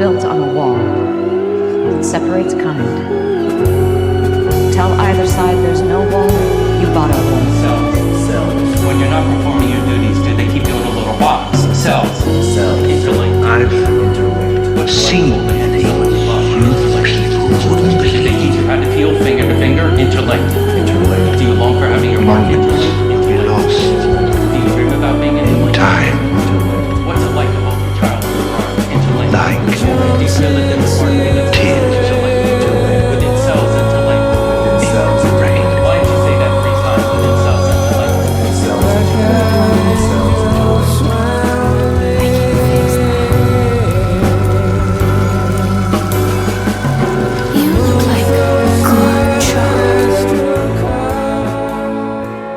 built on a wall that separates kind. Tell either side there's no wall, you bought a wall. Cells. When you're not performing your duties, do they keep you in a little box? Cells. Interlinked. I've seen many human people Did they teach you how to feel finger to finger? Interlinked. Do you long for having your mark interlinked?